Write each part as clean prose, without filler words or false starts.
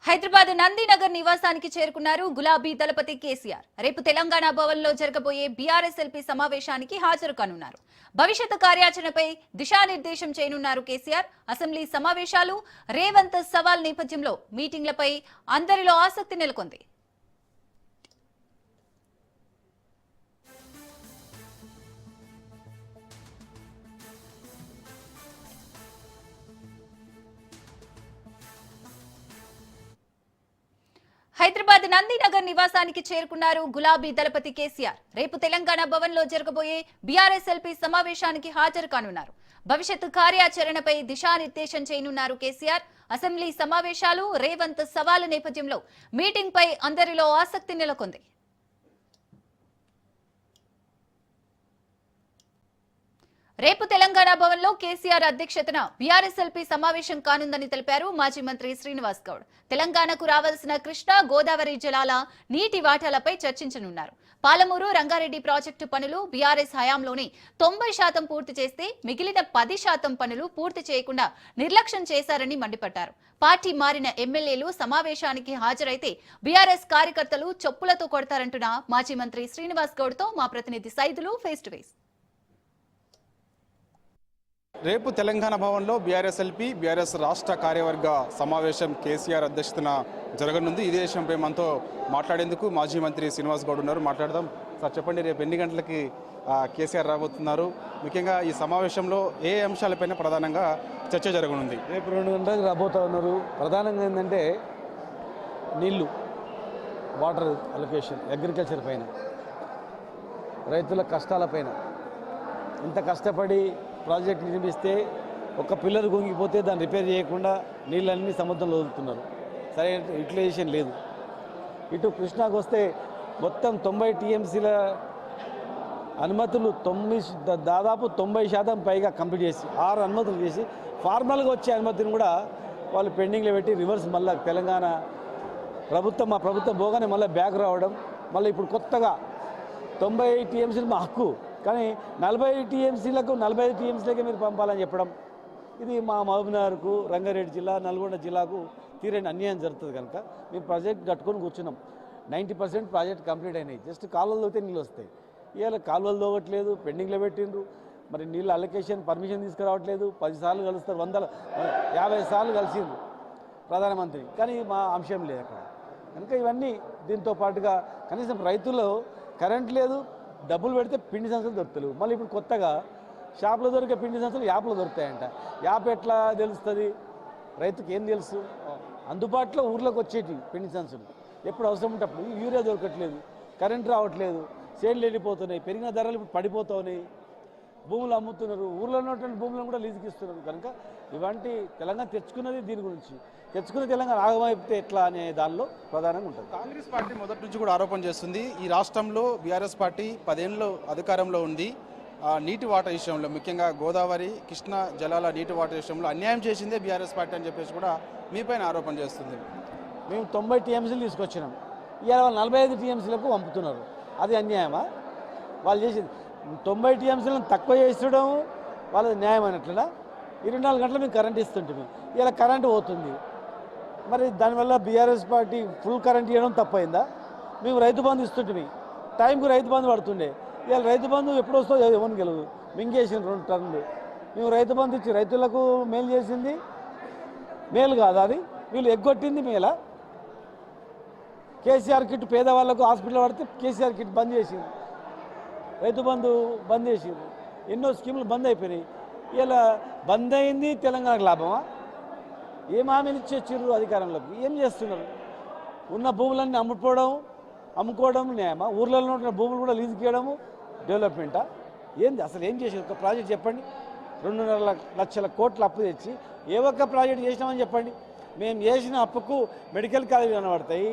హైదరాబాద్ నందినగర్ నివాసానికి చేరుకున్నారు గులాబీ దళపతి కేసీఆర్. రేపు తెలంగాణ భవన్లో జరగబోయే బీఆర్ఎస్ఎల్పీ సమావేశానికి హాజరు కానున్నారు. భవిష్యత్తు కార్యాచరణపై దిశానిర్దేశం చేయనున్నారు కేసీఆర్. అసెంబ్లీ సమావేశాలు, రేవంత్ సవాల్ నేపథ్యంలో మీటింగ్లపై అందరిలో ఆసక్తి నెలకొంది. హైదరాబాద్ నందినగర్ నివాసానికి చేరుకున్నారు గులాబీ దళపతి కేసీఆర్. రేపు తెలంగాణ భవన్లో జరగబోయే బీఆర్ఎస్ఎల్పీ సమావేశానికి హాజరు కానున్నారు. భవిష్యత్తు కార్యాచరణపై దిశానిర్దేశం చేయనున్నారు కేసీఆర్. అసెంబ్లీ సమావేశాలు, రేవంత్ సవాలు నేపథ్యంలో మీటింగ్ పై అందరిలో ఆసక్తి నెలకొంది. రేపు తెలంగాణ భవన్లో కేసీఆర్ అధ్యక్షతన బీఆర్ఎస్ఎల్పీ సమావేశం కానుందని తెలిపారు మాజీ మంత్రి శ్రీనివాస్ గౌడ్. తెలంగాణకు రావాల్సిన కృష్ణా, గోదావరి జలాల నీటి వాటాలపై చర్చించనున్నారు. పాలమూరు, రంగారెడ్డి ప్రాజెక్టు పనులు బీఆర్ఎస్ హయాంలోనే 90% పూర్తి చేస్తే మిగిలిన 10% పనులు పూర్తి చేయకుండా నిర్లక్ష్యం చేశారని మండిపడ్డారు. పార్టీ మారిన ఎమ్మెల్యేలు సమావేశానికి హాజరైతే బీఆర్ఎస్ కార్యకర్తలు చెప్పులతో కొడతారంటున్న మాజీ మంత్రి శ్రీనివాస్ గౌడ్తో మా ప్రతినిధి సైదులు ఫేస్ టు ఫేస్. రేపు తెలంగాణ భవన్లో బీఆర్ఎస్ రాష్ట్ర కార్యవర్గ సమావేశం కేసీఆర్ అధ్యక్షతన జరగనుంది. ఇదే విషయంపై మనతో మాట్లాడేందుకు మాజీ మంత్రి శ్రీనివాస్ గౌడ్ ఉన్నారు. మాట్లాడదాం. సార్ చెప్పండి, రేపు ఎన్ని గంటలకి కేసీఆర్ రాబోతున్నారు? ముఖ్యంగా ఈ సమావేశంలో ఏ అంశాలపైన ప్రధానంగా చర్చ జరగనుంది? రేపు 2 గంటలకు రాబోతూ ఉన్నారు. ప్రధానంగా ఏంటంటే నీళ్లు, వాటర్ అలొకేషన్, అగ్రికల్చర్ పైన, రైతుల కష్టాలపైన. ఇంత కష్టపడి ప్రాజెక్ట్ నిర్మిస్తే ఒక పిల్లర్ గుంగిపోతే దాన్ని రిపేర్ చేయకుండా నీళ్ళన్నీ సముద్రంలో వదులుతున్నారు. సరైన యూటిలైజేషన్ లేదు. ఇటు కృష్ణాకు వస్తే మొత్తం 90 టీఎంసీల అనుమతులు దాదాపు 90% పైగా కంప్లీట్ చేసి 6 అనుమతులు చేసి ఫార్మల్గా వచ్చే అనుమతిని కూడా వాళ్ళు పెండింగ్లో పెట్టి రివర్స్ మళ్ళీ తెలంగాణ ప్రభుత్వం, మా ప్రభుత్వం పోగానే మళ్ళీ బ్యాక్ రావడం, మళ్ళీ ఇప్పుడు కొత్తగా 90 టీఎంసీలు మా హక్కు, కానీ 40 టీఎంసీలకు 45 టీఎంసీలకే మీరు పంపాలని చెప్పడం, ఇది మా మహబూబ్నగర్కు, రంగారెడ్డి జిల్లా, నల్గొండ జిల్లాకు తీరని అన్యాయం జరుగుతుంది. కనుక మేము ప్రాజెక్ట్ కట్టుకొని కూర్చున్నాం. 90% ప్రాజెక్ట్ కంప్లీట్ అయినాయి. జస్ట్ కాలువలు తోగితే నీళ్ళు వస్తాయి. ఇవాళ కాలువలు తోగట్లేదు, పెండింగ్లో పెట్టిండ్రు. మరి నీళ్ళు అలొకేషన్ పర్మిషన్ తీసుకురావట్లేదు. 10 సార్లు కలుస్తారు, 50 సార్లు కలిసిండ్రు ప్రధానమంత్రి, కానీ మా అంశం లేదు అక్కడ. కనుక ఇవన్నీ దీంతో పాటుగా కనీసం రైతుల్లో కరెంట్ లేదు, డబ్బులు పెడితే పిండి సంచులు దొరుకుతలేవు. మళ్ళీ ఇప్పుడు కొత్తగా షాప్లో దొరికే పిండి సంచులు యాప్లో దొరుకుతాయంట. యాప్ ఎట్లా తెలుస్తుంది రైతుకి? ఏం తెలుసు? అందుబాటులో ఊర్లోకి వచ్చేటి పిండి సంచులు ఎప్పుడు అవసరం ఉంటప్పుడు. యూరియా దొరకట్లేదు, కరెంట్ రావట్లేదు, సేన్లు వెళ్ళిపోతున్నాయి, పెరిగిన ధరలు ఇప్పుడు పడిపోతున్నాయి, భూములు అమ్ముతున్నారు, ఊర్లో ఉన్నటువంటి భూములను కూడా లీజుకి ఇస్తున్నారు. కనుక ఇలాంటి తెలంగాణ తెచ్చుకున్నది దీని గురించి, తెచ్చుకున్న తెలంగాణ ఆగమైతే ఎట్లా అనే దానిలో ప్రధానంగా ఉంటుంది. కాంగ్రెస్ పార్టీ మొదటి నుంచి కూడా ఆరోపణ చేస్తుంది, ఈ రాష్ట్రంలో బీఆర్ఎస్ పార్టీ 10 ఏళ్ళు అధికారంలో ఉంది, నీటి వాటర్ విషయంలో, ముఖ్యంగా గోదావరి, కృష్ణా జలాల నీటి వాటర్ విషయంలో అన్యాయం చేసిందే బీఆర్ఎస్ పార్టీ అని చెప్పేసి కూడా మీపైన ఆరోపణ చేస్తుంది. మేము 90 టీఎంసీలు తీసుకొచ్చినాం, ఇవాళ వాళ్ళు 45 టీఎంసీలకు పంపుతున్నారు. అది అన్యాయమా? వాళ్ళు చేసింది 90 టీఎంసీలను తక్కువ చేస్తడం వాళ్ళది న్యాయం అన్నట్లుగా. 24 గంటలు మేము కరెంట్ ఇస్తుంటాము, ఇలా కరెంటు పోతుంది. మరి దానివల్ల బీఆర్ఎస్ పార్టీ ఫుల్ కరెంట్ ఇవ్వడం తప్పైందా? మేము రైతు బంధు ఇస్తుంటే టైంకు రైతు బంధు పడుతుండే, ఇవాళ రైతు బంధు ఎప్పుడు వస్తుందో ఎవరిని గెలవు. మింగేసిన 2 టర్న్లు మేము రైతు బంధు ఇచ్చి రైతులకు మేలు చేసింది మేలు కాదా? అది వీళ్ళు ఎగ్గొట్టింది మేలా? కేసీఆర్ కిట్ పేదవాళ్ళకు హాస్పిటల్ పడితే కేసీఆర్ కిట్ బంద్ చేసింది, రైతు బంధు బంద్ చేసింది, ఎన్నో స్కీములు బంద్ అయిపోయినాయి. ఇలా బంద్ అయింది తెలంగాణకు లాభమా? ఏం హామీలు ఇచ్చేచ్చిర్రు అధికారంలోకి? ఏం చేస్తున్నారు? ఉన్న భూములన్నీ అమ్ముకోవడం న్యాయమా? ఊర్లలో ఉన్న భూములు కూడా లీజుకి ఇవ్వడము డెవలప్మెంటా? ఏంది అసలు? ఏం చేసి ఒక ప్రాజెక్ట్ చెప్పండి. 2.5 లక్షల కోట్ల అప్పు తెచ్చి ఏ ఒక్క ప్రాజెక్ట్ చేసినామని చెప్పండి. మేము చేసిన అప్పుకు మెడికల్ కాలేజీలు కనబడతాయి,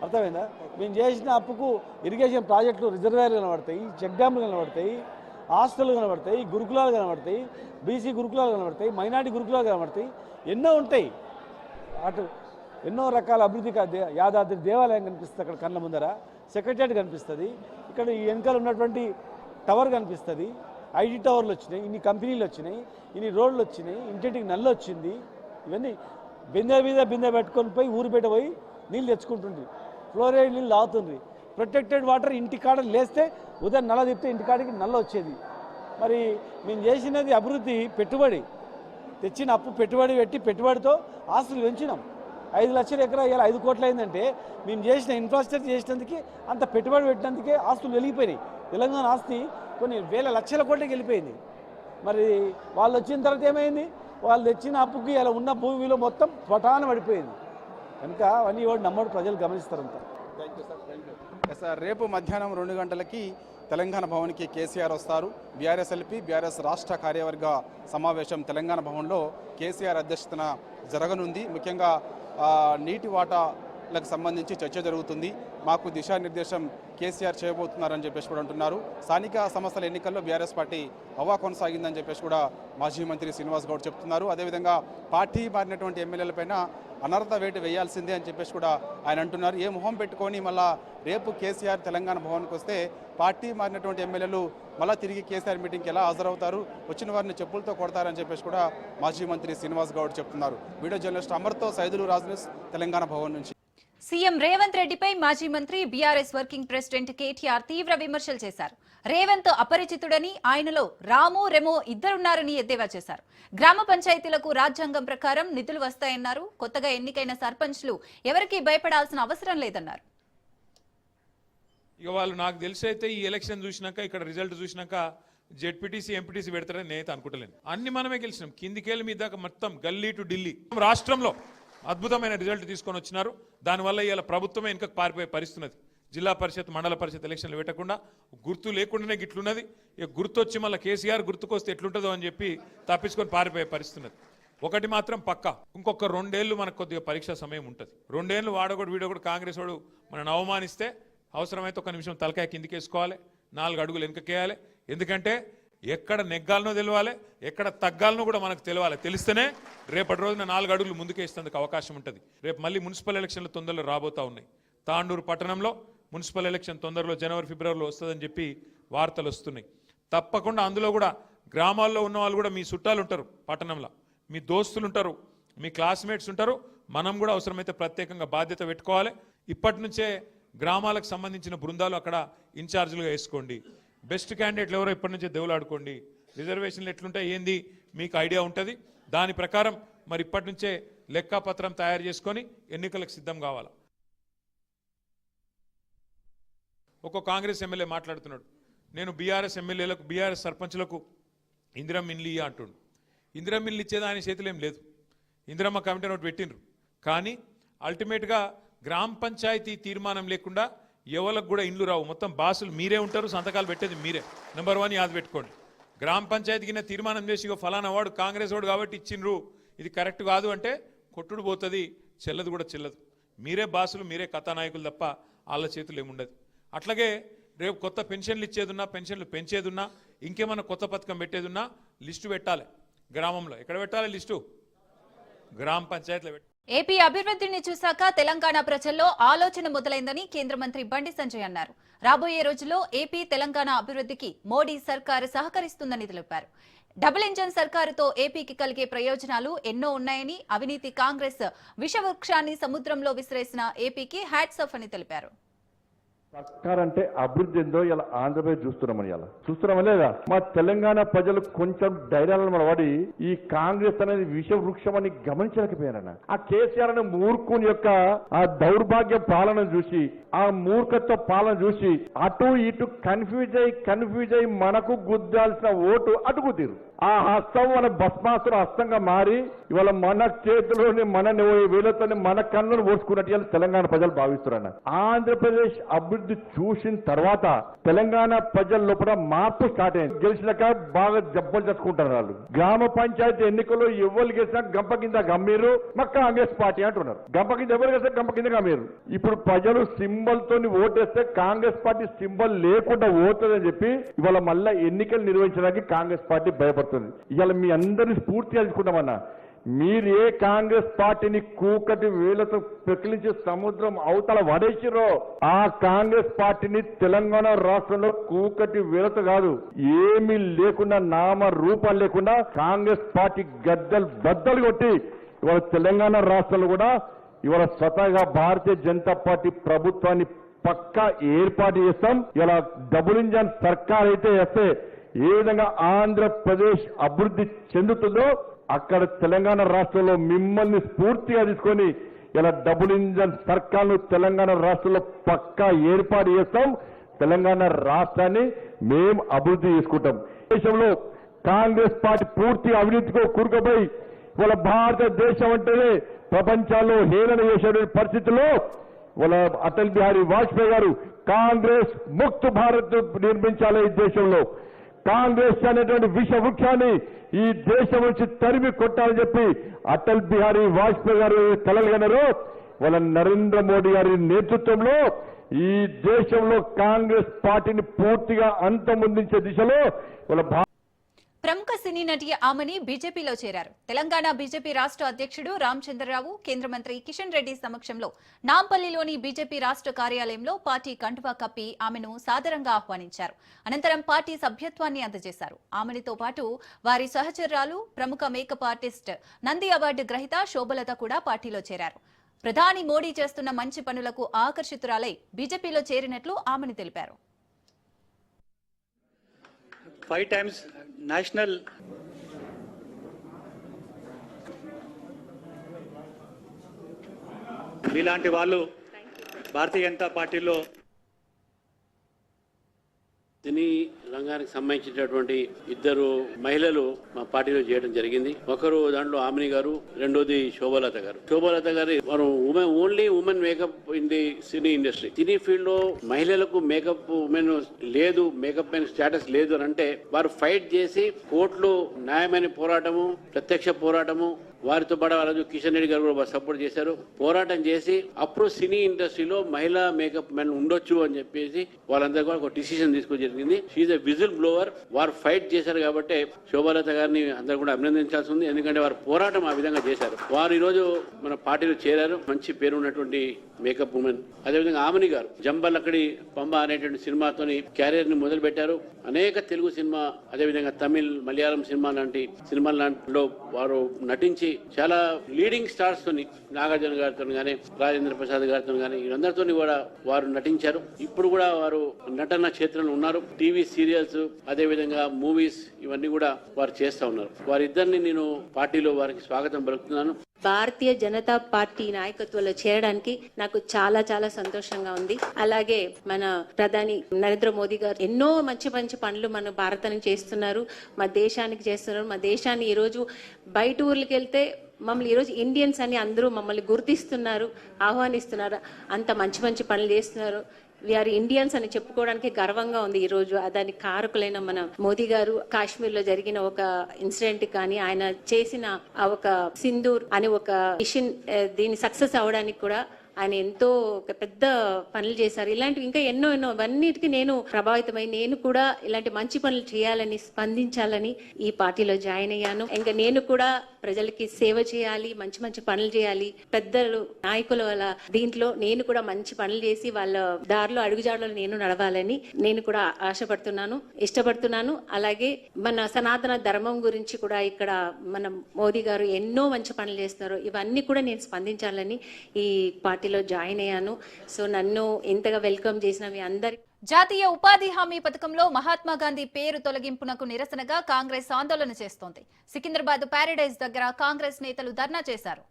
అర్థమైందా? మేము చేసిన అప్పుకు ఇరిగేషన్ ప్రాజెక్టులు, రిజర్వాయర్లు కనబడతాయి, చెక్ డ్యామ్లు కనబడతాయి, హాస్టల్ కనబడతాయి, గురుకులాలు కనబడతాయి, బీసీ గురుకులాలు కనబడతాయి, మైనార్టీ గురుకులాలు కనబడతాయి, ఎన్నో ఉంటాయి. అటు ఎన్నో రకాల అభివృద్ధి. యాదాద్రి దేవాలయం కనిపిస్తుంది అక్కడ కళ్ళ ముందర, సెక్రటరియట్ కనిపిస్తుంది, ఇక్కడ ఈ వెనకాల ఉన్నటువంటి టవర్ కనిపిస్తుంది, ఐటీ టవర్లు వచ్చినాయి, ఇన్ని కంపెనీలు వచ్చినాయి, ఇన్ని రోడ్లు వచ్చినాయి, ఇంటింటికి నల్లు వచ్చింది. ఇవన్నీ బిందె పెట్టుకొని పోయి ఊరు పెట్టి పోయి నీళ్ళు తెచ్చుకుంటుండ్రి, ఫ్లోరైడ్ నీళ్ళు తాగుతుండ్రి. ప్రొటెక్టెడ్ వాటర్ ఇంటికాడ లేస్తే ఉదయం నల్ల తిప్పితే ఇంటికాడికి నల్ల వచ్చేది. మరి మేము చేసినది అభివృద్ధి, పెట్టుబడి తెచ్చిన అప్పు పెట్టుబడి పెట్టి పెట్టుబడితో ఆస్తులు పెంచినాం. 5 లక్షల ఎకరా ఇలా 5 కోట్లు అయిందంటే మేము చేసిన ఇన్ఫ్రాస్ట్రక్చర్ చేసినందుకే, అంత పెట్టుబడి పెట్టినందుకే ఆస్తులు వెలిగిపోయినాయి. తెలంగాణ ఆస్తి కొన్ని వేల లక్షల కోట్లకి వెళ్ళిపోయింది. మరి వాళ్ళు వచ్చిన తర్వాత ఏమైంది? వాళ్ళు తెచ్చిన అప్పుకి ఇలా ఉన్న భూమిలో మొత్తం పటాన పడిపోయింది. కనుక అవన్నీ వాడు నమ్మడు, ప్రజలు గమనిస్తారంతా. సార్, రేపు మధ్యాహ్నం 2 గంటలకి తెలంగాణ భవన్కి కేసీఆర్ వస్తారు. బీఆర్ఎస్ఎల్పీ బీఆర్ఎస్ రాష్ట్ర కార్యవర్గ సమావేశం తెలంగాణ భవన్లో కేసీఆర్ అధ్యక్షతన జరగనుంది. ముఖ్యంగా నీటి వాటాలకు సంబంధించి చర్చ జరుగుతుంది. మాకు దిశానిర్దేశం కేసీఆర్ చేయబోతున్నారని చెప్పేసి కూడా అంటున్నారు. స్థానిక సంస్థల ఎన్నికల్లో బీఆర్ఎస్ పార్టీ హవా కొనసాగిందని చెప్పేసి కూడా మాజీ మంత్రి శ్రీనివాస్ గౌడ్ చెప్తున్నారు. అదేవిధంగా పార్టీ మారినటువంటి ఎమ్మెల్యేలపైన అనర్హత వేటు వేయాల్సిందే అని చెప్పేసి కూడా ఆయన అంటున్నారు. ఏ మొహం పెట్టుకొని మళ్ళా రేపు కేసీఆర్ తెలంగాణ భవన్కి వస్తే పార్టీ మారినటువంటి ఎమ్మెల్యేలు మళ్ళీ తిరిగి కేసీఆర్ మీటింగ్కి ఎలా హాజరవుతారు, వచ్చిన వారిని చెప్పులతో కొడతారని చెప్పేసి కూడా మాజీ మంత్రి శ్రీనివాస్ గౌడ్ చెప్తున్నారు. వీడియో జర్నలిస్ట్ అమర్తో సైదులు రాజు, తెలంగాణ భవన్ నుంచి. సీఎం రేవంత్ రెడ్డిపై మాజీ మంత్రి బీఆర్ఎస్ వర్కింగ్ ప్రెసిడెంట్ కేటీఆర్ తీవ్ర విమర్శలు చేశారు. రేవంత్ అపరిచితుడని, ఆయనలో రాము రెమో ఇద్దరున్నారని ఎద్దేవా చేశారు. గ్రామ పంచాయతీలకు రాజ్యాంగం ప్రకారం నిధులు వస్తాయన్నారు. కొత్తగా ఎన్నికైన సర్పంచ్లు ఎవరికీ భయపడాల్సిన అవసరం లేదన్నారు. ఇక వాళ్ళు నాకు తెలిసైతే ఈ ఎలక్షన్ చూసినాక, ఇక్కడ రిజల్ట్ చూసినాక జెడ్పీటీసీ ఎంపీటీసీ పెడతారని నేనైతే అనుకుంటలేను. అన్ని మనమే గెలిచినాం, కిందికేళ్ళ మీద మొత్తం గల్లీ టు ఢిల్లీ రాష్ట్రంలో అద్భుతమైన రిజల్ట్ తీసుకొని వచ్చినారు. దానివల్ల ఇవాళ ప్రభుత్వమే వెనుకకు పారిపోయే పరిస్థితున్నది. జిల్లా పరిషత్, మండల పరిషత్ ఎలక్షన్లు పెట్టకుండా గుర్తు లేకుండానే గిట్లున్నది. ఇక గుర్తు వచ్చి మళ్ళీ కేసీఆర్ గుర్తుకొస్తే ఎట్లుంటుందో అని చెప్పి తప్పించుకొని పారిపోయే పరిస్థితున్నది. ఒకటి మాత్రం పక్క, ఇంకొక 2 ఏళ్ళు మనకు కొద్దిగా పరీక్షా సమయం ఉంటుంది. 2 ఏళ్ళు వాడకూడదు వీడకూడదు కాంగ్రెస్ వాడు మనల్ని అవమానిస్తే అవసరమైతే 1 నిమిషం తలకాయ కిందికేసుకోవాలి, 4 అడుగులు వెనుకకేయాలి. ఎందుకంటే ఎక్కడ నెగ్గాలనో తెలవాలి, ఎక్కడ తగ్గాలనో కూడా మనకు తెలవాలి. తెలిస్తేనే రేపటి రోజున 4 అడుగులు ముందుకేసేందుకు అవకాశం ఉంటుంది. రేపు మళ్ళీ మున్సిపల్ ఎలక్షన్లు తొందరలో రాబోతా ఉన్నాయి. తాండూరు పట్టణంలో మున్సిపల్ ఎలక్షన్ తొందరలో జనవరి ఫిబ్రవరిలో వస్తుందని చెప్పి వార్తలు వస్తున్నాయి. తప్పకుండా అందులో కూడా గ్రామాల్లో ఉన్న వాళ్ళు కూడా మీ చుట్టాలు ఉంటారు, పట్టణంలో మీ దోస్తులు ఉంటారు, మీ క్లాస్మేట్స్ ఉంటారు. మనం కూడా అవసరమైతే ప్రత్యేకంగా బాధ్యత పెట్టుకోవాలి. ఇప్పటి నుంచే గ్రామాలకు సంబంధించిన బృందాలు అక్కడ ఇన్ఛార్జీలుగా వేసుకోండి. బెస్ట్ క్యాండిడేట్లు ఎవరో ఇప్పటి నుంచే దేవులాడుకోండి. రిజర్వేషన్లు ఎట్లుంటాయి ఏంది మీకు ఐడియా ఉంటుంది. దాని ప్రకారం మరి ఇప్పటి నుంచే లెక్కాపత్రం తయారు చేసుకొని ఎన్నికలకు సిద్ధం కావాలి. ఒక్కో కాంగ్రెస్ ఎమ్మెల్యే మాట్లాడుతున్నాడు, నేను బీఆర్ఎస్ ఎమ్మెల్యేలకు, బీఆర్ఎస్ సర్పంచ్లకు ఇందిరమ్మ ఇల్లు ఇయ్య అంటుండు. ఇందిరమ్మ ఇల్లు ఇచ్చేది ఆయన చేతులు ఏం లేదు. ఇందిరమ్మ కమిటీ నోటి పెట్టిండ్రు. కానీ అల్టిమేట్గా గ్రామ పంచాయతీ తీర్మానం లేకుండా ఎవరికి కూడా ఇండ్లు రావు. మొత్తం బాసులు మీరే ఉంటారు, సంతకాలు పెట్టేది మీరే. నెంబర్ 1 యాద పెట్టుకోండి. గ్రామ పంచాయతీకి తీర్మానం చేసి ఫలానా వాడు కాంగ్రెస్ వాడు కాబట్టి ఇచ్చిండ్రు, ఇది కరెక్ట్ కాదు అంటే కొట్టుడు పోతుంది, చెల్లదు కూడా చెల్లదు. మీరే బాసులు, మీరే కథానాయకులు తప్ప వాళ్ళ చేతులు ఏముండదు. అట్లాగే రేపు కొత్త పెన్షన్లు ఇచ్చేదున్నా, పెన్షన్లు పెంచేదున్నా, ఇంకేమన్నా కొత్త పథకం పెట్టేదున్నా లిస్టు పెట్టాలి. గ్రామంలో ఎక్కడ పెట్టాలి లిస్టు? గ్రామ పంచాయతీలో పెట్టాలి. ఏపీ అభివృద్ధిని చూశాక తెలంగాణ ప్రజల్లో ఆలోచన మొదలైందని కేంద్ర మంత్రి బండి సంజయ్ అన్నారు. రాబోయే రోజుల్లో ఏపీ తెలంగాణ అభివృద్ధికి మోడీ సర్కారు సహకరిస్తుందని తెలిపారు. డబుల్ ఇంజన్ సర్కారుతో ఏపీకి కలిగే ప్రయోజనాలు ఎన్నో ఉన్నాయని, అవినీతి కాంగ్రెస్ విషవృక్షాన్ని సముద్రంలో విసిరేసిన ఏపీకి హ్యాట్స్ ఆఫ్ అని తెలిపారు. సర్కార్ అంటే అభివృద్ధి ఏందో ఇలా ఆంధ్రప్రదేశ్ చూస్తున్నామని ఇలా చూస్తున్నామా లేదా? మా తెలంగాణ ప్రజలు కొంచెం ధైర్యాలను వాడి ఈ కాంగ్రెస్ అనేది విష వృక్షం అని గమనించలేకపోయారన్న. ఆ కేసీఆర్ అనే మూర్ఖుని యొక్క ఆ దౌర్భాగ్య పాలన చూసి, ఆ మూర్ఖత్వ పాలన చూసి అటు ఇటు కన్ఫ్యూజ్ అయి మనకు గుద్దాల్సిన ఓటు అటుకు తీరు. ఆ హస్తం మన భస్మాసుర హస్తంగా మారి ఇవాళ మన చేతిలోని మన వేలతో మన కన్నును ఓర్చుకున్నట్టు ఇవాళ తెలంగాణ ప్రజలు భావిస్తున్నారు. ఆంధ్రప్రదేశ్ అభివృద్ధి చూసిన తర్వాత తెలంగాణ ప్రజల లోపల మార్పు స్టార్ట్ అయింది. గెలిచినాక బాగా జబ్బలు చేసుకుంటారు వాళ్ళు. గ్రామ పంచాయతీ ఎన్నికల్లో ఎవరు గెలిచినా గంప కింద గమ్మీరు, మా కాంగ్రెస్ పార్టీ అంటున్నారు. గంప కింద ఎవరు గెలిస్తే గంప కింద గమ్మీరు. ఇప్పుడు ప్రజలు సింబల్ తోని ఓటేస్తే కాంగ్రెస్ పార్టీ సింబల్ లేకుండా ఓటుందని చెప్పి ఇవాళ మళ్ళా ఎన్నికలు నిర్వహించడానికి కాంగ్రెస్ పార్టీ భయపడుతుంది. ఇవాళ మీ అందరినీ స్ఫూర్తిగా తీసుకుంటామన్నా. మీరు ఏ కాంగ్రెస్ పార్టీని కూకటి వేలతో పెకిలించి సముద్రం అవతల వడేసిరో ఆ కాంగ్రెస్ పార్టీని తెలంగాణ రాష్ట్రంలో కూకటి వేలతో కాదు, ఏమీ లేకుండా నామ రూపాలు లేకుండా కాంగ్రెస్ పార్టీ గద్దలు బద్దలు కొట్టి ఇవాళ తెలంగాణ రాష్ట్రంలో కూడా ఇవాళ స్వతహాగా భారతీయ జనతా పార్టీ ప్రభుత్వాన్ని పక్కా ఏర్పాటు చేస్తాం. ఇలా డబుల్ ఇంజన్ సర్కార్ అయితే వస్తే ఏ విధంగా ఆంధ్రప్రదేశ్ అభివృద్ధి చెందుతుందో అక్కడ తెలంగాణ రాష్ట్రంలో మిమ్మల్ని స్ఫూర్తిగా తీసుకొని ఇలా డబుల్ ఇంజన్ సర్కార్ను తెలంగాణ రాష్ట్రంలో పక్కా ఏర్పాటు చేస్తాం. తెలంగాణ రాష్ట్రాన్ని మేము అభివృద్ధి చేసుకుంటాం. దేశంలో కాంగ్రెస్ పార్టీ పూర్తి అవినీతితో కూరుకుపోయి ఇవాళ భారతదేశం అంటేనే ప్రపంచాల్లో హేళన చేసేటువంటి పరిస్థితుల్లో ఇవాళ అటల్ బిహారీ వాజ్పేయి గారు కాంగ్రెస్ ముక్త భారత్ నిర్మించాలి. ఈ దేశంలో కాంగ్రెస్ అనేటువంటి విష వృక్షాన్ని ఈ దేశం నుంచి తరిమి కొట్టాలని చెప్పి అటల్ బిహారీ వాజ్పేయి గారు కలలుగనరు. వాళ్ళ నరేంద్ర మోడీ గారి నేతృత్వంలో ఈ దేశంలో కాంగ్రెస్ పార్టీని పూర్తిగా అంతమొందించే దిశలో వాళ్ళ ప్రముఖ సినీ నటి ఆమని బీజేపీలో చేరారు. తెలంగాణ బీజేపీ రాష్ట్ర అధ్యక్షుడు రామచంద్రరావు, కేంద్ర మంత్రి కిషన్ రెడ్డి సమక్షంలో నాంపల్లిలోని బీజేపీ రాష్ట్ర కార్యాలయంలో పార్టీ కండువా కప్పి ఆమెను సాదరంగా ఆహ్వానించారు. అనంతరం పార్టీ సభ్యత్వాన్ని అందజేశారు. ఆమెనితో పాటు వారి సహచరురాలు, ప్రముఖ మేకప్ ఆర్టిస్ట్, నంది అవార్డు గ్రహీత శోభలత కూడా పార్టీలో చేరారు. ప్రధాని మోడీ చేస్తున్న మంచి పనులకు ఆకర్షితురాలై బీజేపీలో చేరినట్లు ఆమెను తెలిపారు. 5 times national మీలాంటి వాళ్ళు భారతీయ జనతా పార్టీలో సినీ రంగానికి సంబంధించినటువంటి ఇద్దరు మహిళలు మా పార్టీలో చేయడం జరిగింది. ఒకరు దాంట్లో ఆమిని గారు, రెండోది శోభలత గారు. శోభలత గారు only women makeup in the cine industry. Cine field లో మహిళలకు మేకప్ ఉమెన్ లేదు, మేకప్ మెన్ స్టేటస్ లేదు అని అంటే వారు ఫైట్ చేసి కోర్టులో న్యాయమైన పోరాటము, ప్రత్యక్ష పోరాటము, వారితో పాటు వాళ్ళ కిషన్ రెడ్డి గారు కూడా సపోర్ట్ చేశారు. పోరాటం చేసి అప్పుడు సినీ ఇండస్ట్రీలో మహిళా మేకప్ మెన్ ఉండొచ్చు అని చెప్పేసి వాళ్ళందరూ కూడా ఒక డిసిషన్ తీసుకోవడం జరిగింది. She a whistle blower. వారు ఫైట్ చేశారు కాబట్టి శోభలత గారిని అందరూ కూడా అభినందించాల్సి ఉంది. ఎందుకంటే వారు పోరాటం ఆ విధంగా చేశారు. వారు ఈ రోజు మన పార్టీలో చేరారు. మంచి పేరు ఉన్నటువంటి మేకప్ ఉమెన్. అదేవిధంగా ఆమని గారు జంబలక్కడి పంబ అనేటువంటి సినిమాతోని క్యారియర్ ని మొదలు పెట్టారు. అనేక తెలుగు సినిమా, అదేవిధంగా తమిళ్, మలయాళం సినిమా లాంటి సినిమాల్లో వారు నటించి చాలా లీడింగ్ స్టార్స్ తోని, నాగార్జున గారితో కానీ, రాజేంద్ర ప్రసాద్ గారితో కానీ, వీరందరితో కూడా వారు నటించారు. ఇప్పుడు కూడా వారు నటన క్షేత్రంలో ఉన్నారు. టీవీ సీరియల్స్, అదేవిధంగా మూవీస్, ఇవన్నీ కూడా వారు చేస్తా ఉన్నారు. వారిద్దరిని నేను పార్టీలో వారికి స్వాగతం పలుకుతున్నాను. భారతీయ జనతా పార్టీ నాయకత్వంలో చేరడానికి నాకు చాలా చాలా సంతోషంగా ఉంది. అలాగే మన ప్రధాని నరేంద్ర మోదీ గారు ఎన్నో మంచి మంచి పనులు మన భారతానికి చేస్తున్నారు, మా దేశానికి చేస్తున్నారు. మా దేశాన్ని ఈరోజు బయట ఊర్లకి వెళ్తే మమ్మల్ని ఈరోజు ఇండియన్స్ అని అందరూ మమ్మల్ని గుర్తిస్తున్నారు, ఆహ్వానిస్తున్నారు. అంత మంచి మంచి పనులు చేస్తున్నారు. వీఆర్ ఇండియన్స్ అని చెప్పుకోవడానికి గర్వంగా ఉంది. ఈ రోజు దానికి కారకులైన మన మోదీ గారు కాశ్మీర్ లో జరిగిన ఒక ఇన్సిడెంట్ కానీ, ఆయన చేసిన ఆ ఒక సింధూర్ అనే ఒక మిషన్ దీన్ని సక్సెస్ అవడానికి కూడా ఆయన ఎంతో ఒక పెద్ద పనులు చేశారు. ఇలాంటివి ఇంకా ఎన్నో అవన్నిటికీ నేను ప్రభావితమై నేను కూడా ఇలాంటి మంచి పనులు చేయాలని, స్పందించాలని ఈ పార్టీలో జాయిన్ అయ్యాను. ఇంకా నేను కూడా ప్రజలకి సేవ చేయాలి, మంచి మంచి పనులు చేయాలి. పెద్దలు నాయకుల వల్ల దీంట్లో నేను కూడా మంచి పనులు చేసి వాళ్ళ దారిలో అడుగుజాడలో నేను నడవాలని నేను కూడా ఆశపడుతున్నాను, ఇష్టపడుతున్నాను. అలాగే మన సనాతన ధర్మం గురించి కూడా ఇక్కడ మన మోదీ గారు ఎన్నో మంచి పనులు చేస్తున్నారు. ఇవన్నీ కూడా నేను స్పందించాలని ఈ పార్టీలో జాయిన్ అయ్యాను. సో నన్ను ఇంతగా వెల్కమ్ చేసిన మీ అందరి జాతీయ ఉపాధి హామీ పథకంలో మహాత్మా గాంధీ పేరు తొలగింపునకు నిరసనగా కాంగ్రెస్ ఆందోళన చేస్తోంది. సికింద్రాబాద్ ప్యారడైజ్ దగ్గర కాంగ్రెస్ నేతలు ధర్నా చేశారు.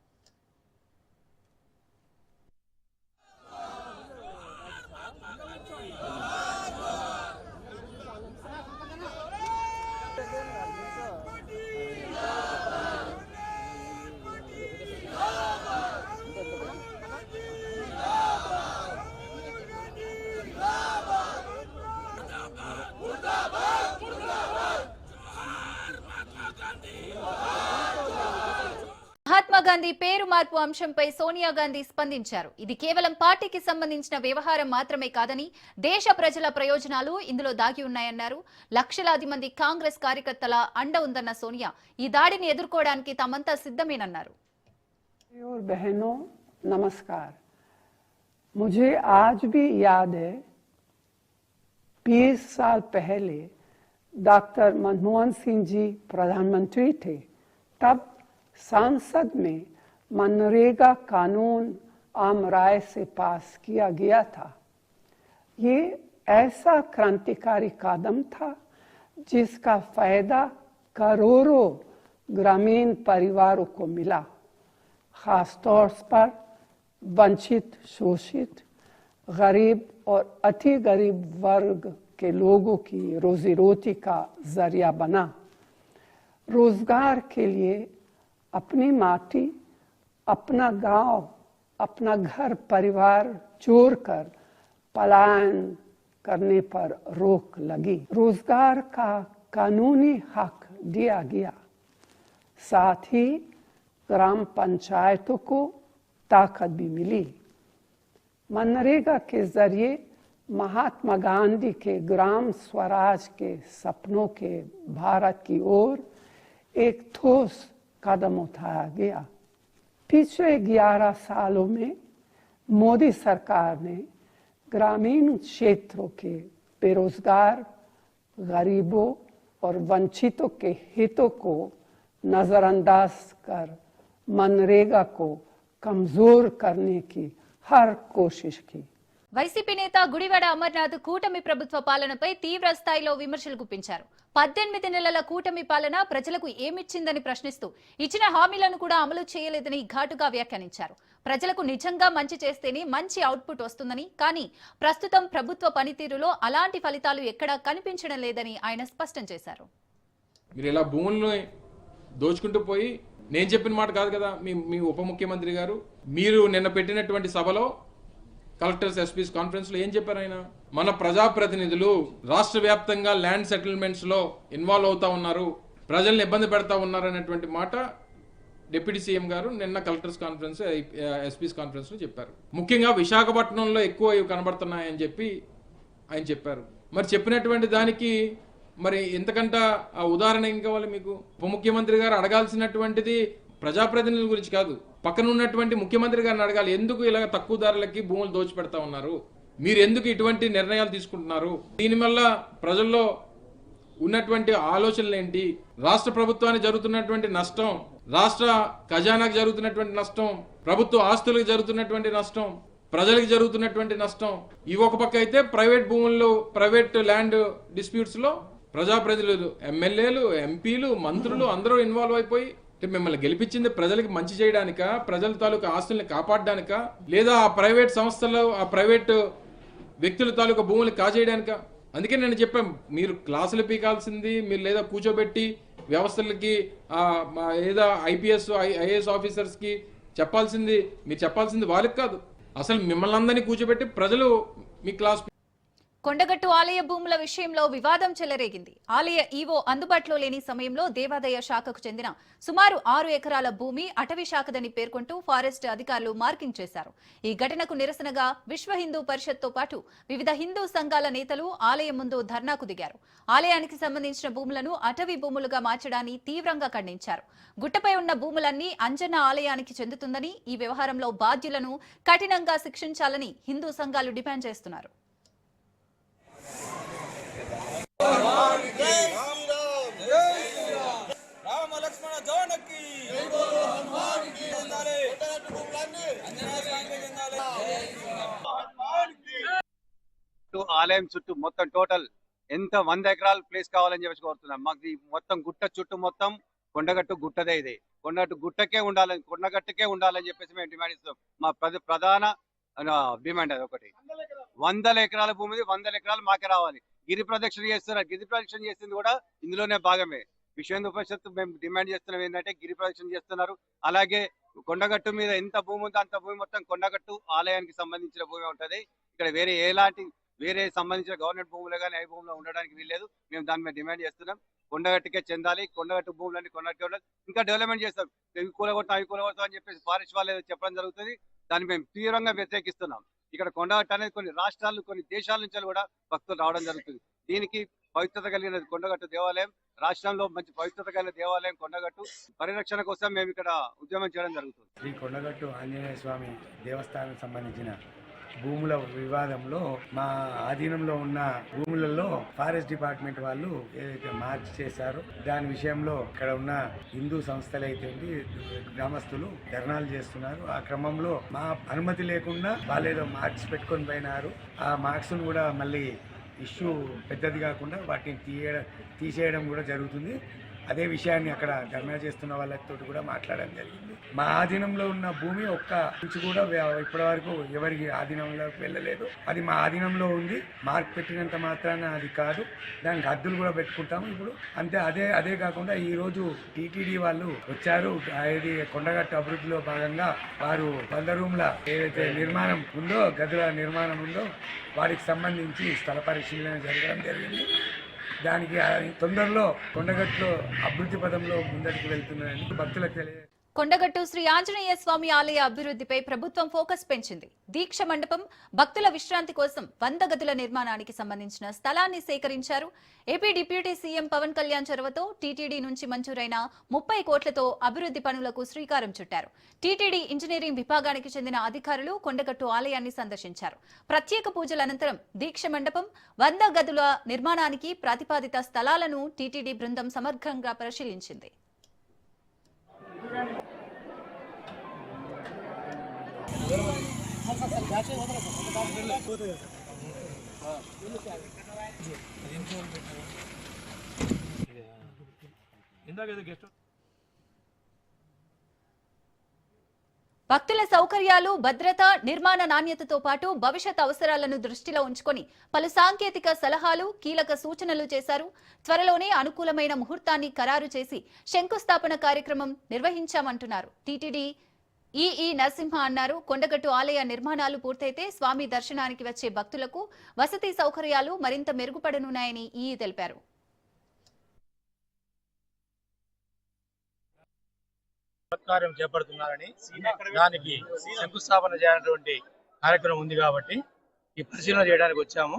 మహాత్మా గాంధీ పేరు మార్పు అంశంపై సోనియా గాంధీ స్పందించారు. ఇది కేవలం పార్టీకి సంబంధించిన వ్యవహారం మాత్రమే కాదని, దేశ ప్రజల ప్రయోజనాలు ఇందులో దాగి ఉన్నాయన్నారు. లక్షలాది మంది కాంగ్రెస్ కార్యకర్తల అండ ఉందన్న సోనియా ఈ దాడిని ఎదుర్కోవడానికి తామంతా సిద్ధమేనన్నారు. बहनों नमस्कार। मुझे आज भी याद है 20 साल पहले डॉक्टर मनमोहन सिंह जी प्रधानमंत्री थे, तब संसद में मनरेगा कानून आम राय से पास किया गया था। ये ऐसा क्रांतिकारी कदम था जिसका फायदा करोड़ों ग्रामीण परिवारों को मिला, खासतौर पर वंचित, शोषित, गरीब और अति गरीब वर्ग के लोगों की रोजी रोटी का जरिया बना। रोजगार के लिए अपनी माटी, अपना गांव, अपना घर परिवार छोड़कर पलायन करने पर रोक लगी। रोजगार का कानूनी हक दिया गया, साथ ही ग्राम पंचायतों को ताकत भी मिली। मनरेगा के जरिए महात्मा गांधी के ग्राम स्वराज के सपनों के भारत की ओर एक ठोस कदम उठाया गया। पिछले 11 सालों में मोदी सरकार ने ग्रामीण क्षेत्रों के बेरोजगार, गरीबों और वंचितों के हितों को नजरअंदाज कर मनरेगा को कमजोर करने की हर कोशिश की। వైసీపీ నేత గుడివాడ అమర్నాథ్ కూటమి ప్రభుత్వ పాలనపై తీవ్ర స్థాయిలో విమర్శలు గుప్పించారు. 18 నెలల కూటమి పాలన ప్రజలకు ఏమిచ్చిందని ప్రశ్నిస్తూ ఇచ్చిన హామీలను కూడా అమలు చేయలేదని ఘాటుగా వ్యాఖ్యానించారు. ప్రజలకు నిజంగా మంచి చేస్తేనే మంచి అవుట్పుట్ వస్తుందని, కానీ ప్రస్తుతం ప్రభుత్వ పనితీరులో అలాంటి ఫలితాలు ఎక్కడా కనిపించడం లేదని ఆయన స్పష్టం చేశారు. మీరు ఇలా భూములను దోచుకుంటూ పోయి, నేను చెప్పిన మాట కాదు కదా మీ ఉప ముఖ్యమంత్రి గారు, మీరు నిన్న పెట్టినటువంటి సభలో కలెక్టర్స్ ఎస్పీస్ కాన్ఫరెన్స్ లో ఏం చెప్పారు ఆయన? మన ప్రజాప్రతినిధులు రాష్ట్ర వ్యాప్తంగా ల్యాండ్ సెటిల్మెంట్స్ లో ఇన్వాల్వ్ అవుతా ఉన్నారు, ప్రజల్ని ఇబ్బంది పెడతా ఉన్నారు అనేటువంటి మాట డిప్యూటీ సీఎం గారు నిన్న కలెక్టర్స్ కాన్ఫరెన్స్, ఎస్పీస్ కాన్ఫరెన్స్ లో చెప్పారు. ముఖ్యంగా విశాఖపట్నంలో ఎక్కువ ఇవి కనబడుతున్నాయని చెప్పి ఆయన చెప్పారు. మరి చెప్పినటువంటి దానికి మరి ఎంతకంట ఆ ఉదాహరణ ఏం కావాలి మీకు? ఉప ముఖ్యమంత్రి గారు అడగాల్సినటువంటిది ప్రజాప్రతినిధుల గురించి కాదు, పక్కన ఉన్నటువంటి ముఖ్యమంత్రి గారిని అడగాలి. ఎందుకు ఇలా తక్కువ ధరలకి భూములు దోచిపెడతా ఉన్నారు, మీరు ఎందుకు ఇటువంటి నిర్ణయాలు తీసుకుంటున్నారు, దీనివల్ల ప్రజల్లో ఉన్నటువంటి ఆలోచనలు ఏంటి, రాష్ట్ర ప్రభుత్వానికి జరుగుతున్నటువంటి నష్టం, రాష్ట్ర ఖజానాకు జరుగుతున్నటువంటి నష్టం, ప్రభుత్వ ఆస్తులకు జరుగుతున్నటువంటి నష్టం, ప్రజలకు జరుగుతున్నటువంటి నష్టం. ఇవి ఒక పక్క అయితే, ప్రైవేట్ భూముల్లో, ప్రైవేట్ ల్యాండ్ డిస్ప్యూట్స్ లో ప్రజాప్రతినిధులు, ఎమ్మెల్యేలు, ఎంపీలు, మంత్రులు అందరూ ఇన్వాల్వ్ అయిపోయి, మిమ్మల్ని గెలిపించింది ప్రజలకు మంచి చేయడానిక, ప్రజల తాలూకా ఆస్తుల్ని కాపాడడానిక, లేదా ఆ ప్రైవేట్ సంస్థలు, ఆ ప్రైవేట్ వ్యక్తుల తాలూకా భూములు కాజేయడానిక? అందుకే నేను చెప్పాను, మీరు క్లాసులు పీకాల్సింది మీరు, లేదా కూర్చోబెట్టి వ్యవస్థలకి ఏదో ఐపీఎస్, ఐఏఎస్ ఆఫీసర్స్ కి చెప్పాల్సింది మీరు చెప్పాల్సింది వాళ్ళకి కాదు, అసలు మిమ్మల్ని అందరినీ కూర్చోబెట్టి ప్రజలు మీ క్లాస్. కొండగట్టు ఆలయ భూముల విషయంలో వివాదం చెలరేగింది. ఆలయ ఈవో అందుబాటులో లేని సమయంలో దేవాదాయ శాఖకు చెందిన సుమారు 6 ఎకరాల భూమి అటవీ శాఖదని పేర్కొంటూ ఫారెస్ట్ అధికారులు మార్కింగ్ చేశారు. ఈ ఘటనకు నిరసనగా విశ్వ హిందూ పరిషత్తో పాటు వివిధ హిందూ సంఘాల నేతలు ఆలయం ముందు ధర్నాకు దిగారు. ఆలయానికి సంబంధించిన భూములను అటవీ భూములుగా మార్చడాన్ని తీవ్రంగా ఖండించారు. గుట్టపై ఉన్న భూములన్నీ అంజన్న ఆలయానికి చెందుతుందని, ఈ వ్యవహారంలో బాధ్యులను కఠినంగా శిక్షించాలని హిందూ సంఘాలు డిమాండ్ చేస్తున్నారు. ఆలయం చుట్టూ మొత్తం టోటల్ ఎంత 100 ఎకరాల ప్లేస్ కావాలని చెప్పి కోరుతున్నాం. మాకు మొత్తం గుట్ట చుట్టూ మొత్తం కొండగట్టు గుట్టదే, ఇది కొండగట్టు గుట్టకే ఉండాలని, కొండగట్టుకే ఉండాలని చెప్పేసి మేము డిమాండ్ ఇస్తాం. మా ప్రధాన డిమాండ్ అది ఒకటి. 100 ఎకరాల భూమిది 100 ఎకరాలు మాకే రావాలి. గిరి ప్రదక్షిణ చేస్తున్నారు, గిరి ప్రదక్షిణ చేసింది కూడా ఇందులోనే భాగమే. విశ్వ హిందూ పరిషత్ మేము డిమాండ్ చేస్తున్నాం ఏంటంటే, గిరి ప్రదక్షిణ చేస్తున్నారు, అలాగే కొండగట్టు మీద ఎంత భూమి ఉందో అంత భూమి మొత్తం కొండగట్టు ఆలయానికి సంబంధించిన భూమి ఉంటది. ఇక్కడ వేరే సంబంధించిన గవర్నమెంట్ భూములు కానీ ఏ భూములు ఉండడానికి వీల్లేదు. మేము దాని మీద డిమాండ్ చేస్తున్నాం. కొండగట్టుకే చెందాలి, కొండగట్టు భూములన్నీ కొండగట్టు ఉండాలి. ఇంకా డెవలప్మెంట్ చేస్తాం, ఇవి కూలగొడతాం అవి కూలగొడతాం అని చెప్పేసి ఫారెస్ట్ వాళ్ళు చెప్పడం జరుగుతుంది. దాన్ని మేము తీవ్రంగా వ్యతిరేకిస్తున్నాం. ఇక్కడ కొండగట్టు అనేది కొన్ని రాష్ట్రాలు, కొన్ని దేశాల నుంచి కూడా భక్తులు రావడం జరుగుతుంది. దీనికి పవిత్రత కలిగిన కొండగట్టు దేవాలయం, రాష్ట్రంలో మంచి పవిత్రత కలిగిన దేవాలయం కొండగట్టు పరిరక్షణ కోసం మేము ఇక్కడ ఉద్యమం చేయడం జరుగుతుంది. శ్రీ కొండగట్టు ఆంజనేయ స్వామి దేవస్థానానికి సంబంధించిన భూముల వివాదంలో మా ఆధీనంలో ఉన్న భూములలో ఫారెస్ట్ డిపార్ట్మెంట్ వాళ్ళు ఏదైతే మార్చ్ చేశారో దాని విషయంలో ఇక్కడ ఉన్న హిందూ సంస్థలైతే గ్రామస్తులు ధర్నాలు చేస్తున్నారు. ఆ క్రమంలో మా అనుమతి లేకుండా వాళ్ళు ఏదో మార్క్స్ పెట్టుకొని పోయినారు. ఆ మార్క్స్ కూడా మళ్ళీ ఇష్యూ పెద్దది కాకుండా వాటిని తీసేయడం కూడా జరుగుతుంది. అదే విషయాన్ని అక్కడ ధర్నా చేస్తున్న వాళ్ళతో కూడా మాట్లాడడం జరిగింది. మా ఆధీనంలో ఉన్న భూమి ఒక్క ఇంచు కూడా ఇప్పటి వరకు ఎవరికి ఆధీనంలోకి వెళ్ళలేదు. అది మా ఆధీనంలో ఉంది. మార్క్ పెట్టినంత మాత్రాన అది కాదు, దానికి హద్దులు కూడా పెట్టుకుంటాము ఇప్పుడు అంతే. అదే కాకుండా ఈరోజు టీటీడీ వాళ్ళు వచ్చారు. ఇది కొండగట్టు అభివృద్ధిలో భాగంగా వారు 100 రూమ్ల ఏదైతే నిర్మాణం ఉందో, గదుల నిర్మాణం ఉందో వారికి సంబంధించి స్థల పరిశీలన జరగడం జరిగింది. దానికి తొందరలో కొండగట్టులో అభివృద్ధి పదంలో ముందరికి వెళ్తున్నారని భక్తులకు తెలియజేస్తారు. కొండగట్టు శ్రీ ఆంజనేయ స్వామి ఆలయ అభివృద్ధిపై ప్రభుత్వం ఫోకస్ పెంచింది. దీక్ష మండపం, భక్తుల విశ్రాంతి కోసం 100 గదుల నిర్మాణానికి సంబంధించిన స్థలాన్ని సేకరించారు. AP deputy CM Pawan Kalyan చొరవతో టీటీడీ నుంచి మంజూరైన 30 కోట్లతో అభివృద్ధి పనులకు శ్రీకారం చుట్టారు. టీటీడీ ఇంజనీరింగ్ విభాగానికి చెందిన అధికారులు కొండగట్టు ఆలయాన్ని సందర్శించారు. ప్రత్యేక పూజల అనంతరం దీక్ష మండపం, 100 గదుల నిర్మాణానికి ప్రతిపాదిత స్థలాలను టీటీడీ బృందం సమగ్రంగా పరిశీలించింది. భక్తుల సౌకర్యాలు, భద్రత, నిర్మాణ నాణ్యతతో పాటు భవిష్యత్ అవసరాలను దృష్టిలో ఉంచుకొని పలు సాంకేతిక సలహాలు, కీలక సూచనలు చేశారు. త్వరలోనే అనుకూలమైన ముహూర్తాన్ని ఖరారు చేసి శంకుస్థాపన కార్యక్రమం నిర్వహించామంటున్నారు టీటీడీ ఈఈ నరసింహ అన్నారు. కొండగట్టు ఆలయ నిర్మాణాలు పూర్తయితే స్వామి దర్శనానికి వచ్చే భక్తులకు వసతి సౌకర్యాలు మరింత మెరుగుపడనున్నాయని ఈఈ తెలిపారు. కార్యం చేపడుతున్నారని, దానికి శంకుస్థాపన చేయాలనేటువంటి కార్యక్రమం ఉంది కాబట్టి ఈ పరిశీలన చేయడానికి వచ్చాము.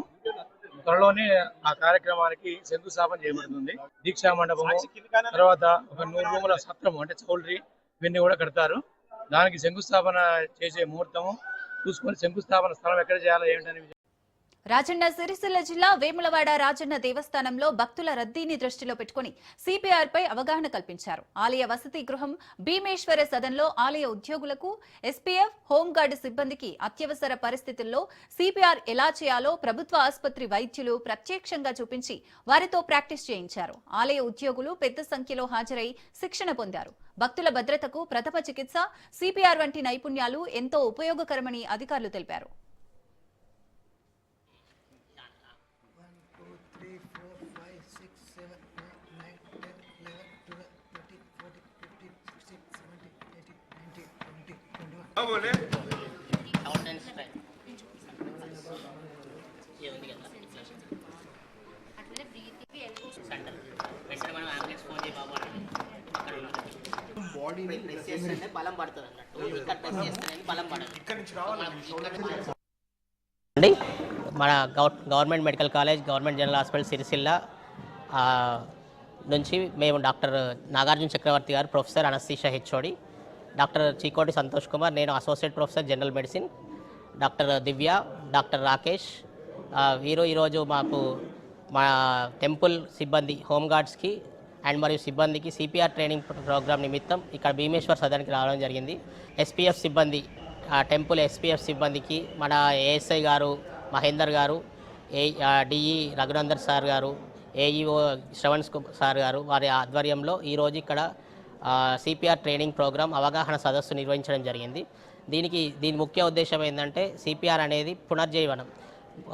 త్వరలోనే ఆ కార్యక్రమానికి శంకుస్థాపన చేయబడుతుంది. దీక్షా మండపము, తర్వాత ఒక 100 రూముల సత్రము అంటే చౌల్ట్రీ ఇవన్నీ కూడా కడతారు. దానికి శంకుస్థాపన చేసే ముహూర్తము చూసుకొని శంకుస్థాపన స్థలం ఎక్కడ చేయాలో ఏమిటని. రాజన్న సిరిసిల్ల జిల్లా వేములవాడ రాజన్న దేవస్థానంలో భక్తుల రద్దీని దృష్టిలో పెట్టుకుని సిపిఆర్ పై అవగాహన కల్పించారు. ఆలయ వసతి గృహం భీమేశ్వర సదన్లో ఆలయ ఉద్యోగులకు, ఎస్పీఎఫ్, హోంగార్డు సిబ్బందికి అత్యవసర పరిస్థితుల్లో సిపిఆర్ ఎలా చేయాలో ప్రభుత్వ ఆసుపత్రి వైద్యులు ప్రత్యక్షంగా చూపించి వారితో ప్రాక్టీస్ చేయించారు. ఆలయ ఉద్యోగులు పెద్ద సంఖ్యలో హాజరై శిక్షణ పొందారు. భక్తుల భద్రతకు ప్రథమ చికిత్స, సిపిఆర్ వంటి నైపుణ్యాలు ఎంతో ఉపయోగకరమని అధికారులు తెలిపారు. మన government medical college, government general hospital Sircilla నుంచి మేము doctor Nagarjuna Chakravarthi garu professor anaesthesia HOD, doctor Chikoti Santosh Kumar, నేను associate professor general medicine, doctor Divya, doctor Rakesh వీరు ఈరోజు మాకు మా టెంపుల్ సిబ్బంది, హోంగార్డ్స్కి అండ్ మరియు సిబ్బందికి సిపిఆర్ ట్రైనింగ్ ప్రోగ్రామ్ నిమిత్తం ఇక్కడ భీమేశ్వర్ సదన్కి రావడం జరిగింది. ఎస్పీఎఫ్ సిబ్బంది, టెంపుల్ ఎస్పీఎఫ్ సిబ్బందికి మన ఏఎస్ఐ గారు మహేందర్ గారు, డిఈ రఘునందర్ సార్ గారు, ఏఈఓ శ్రవణ్ సార్ గారు వారి ఆధ్వర్యంలో ఈరోజు ఇక్కడ సిపిఆర్ ట్రైనింగ్ ప్రోగ్రాం అవగాహన సదస్సు నిర్వహించడం జరిగింది. దీని ముఖ్య ఉద్దేశం ఏంటంటే సిపిఆర్ అనేది పునర్జీవనం.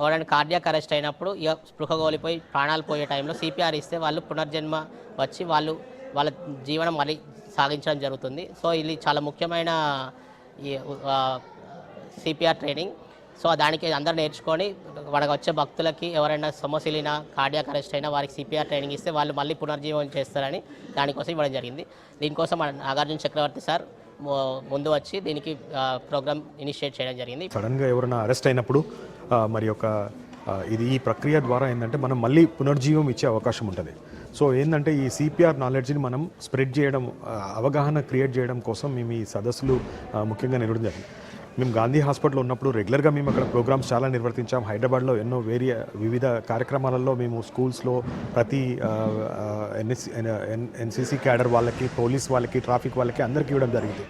ఎవరైనా కార్డియాక్ అరెస్ట్ అయినప్పుడు స్పృహ కోల్పోయి ప్రాణాలు పోయే టైంలో సిపిఆర్ ఇస్తే వాళ్ళు పునర్జన్మ వచ్చి వాళ్ళ జీవనం మళ్ళీ సాగించడం జరుగుతుంది. సో ఇది చాలా ముఖ్యమైన సిపిఆర్ ట్రైనింగ్. సో దానికి అందరూ నేర్చుకొని మనకు వచ్చే భక్తులకి ఎవరైనా సమస్యలైనా కార్డియాక్ అరెస్ట్ అయినా వారికి సిపిఆర్ ట్రైనింగ్ ఇస్తే వాళ్ళు మళ్ళీ పునర్జీవనం చేస్తారని దానికోసం ఇవ్వడం జరిగింది. దీనికోసం మన నాగార్జున చక్రవర్తి సార్ ముందు వచ్చి దీనికి ప్రోగ్రామ్ ఇనిషియేట్ చేయడం జరిగింది. సడన్గా ఎవరైనా అరెస్ట్ అయినప్పుడు మరి ఈ ప్రక్రియ ద్వారా ఏంటంటే మనం మళ్ళీ పునర్జీవం ఇచ్చే అవకాశం ఉంటుంది. సో ఏంటంటే ఈ సిపిఆర్ నాలెడ్జ్ని మనం స్ప్రెడ్ చేయడం, అవగాహన క్రియేట్ చేయడం కోసం మేము ఈ సదస్సులు ముఖ్యంగా నిర్వహించాలి. మేము గాంధీ హాస్పిటల్లో ఉన్నప్పుడు రెగ్యులర్గా మేము అక్కడ ప్రోగ్రామ్స్ చాలా నిర్వర్తించాం. హైదరాబాద్లో ఎన్నో వివిధ కార్యక్రమాలలో మేము స్కూల్స్లో ప్రతి ఎన్సీసీ క్యాడర్ వాళ్ళకి, పోలీస్ వాళ్ళకి, ట్రాఫిక్ వాళ్ళకి అందరికీ ఇవ్వడం జరిగింది.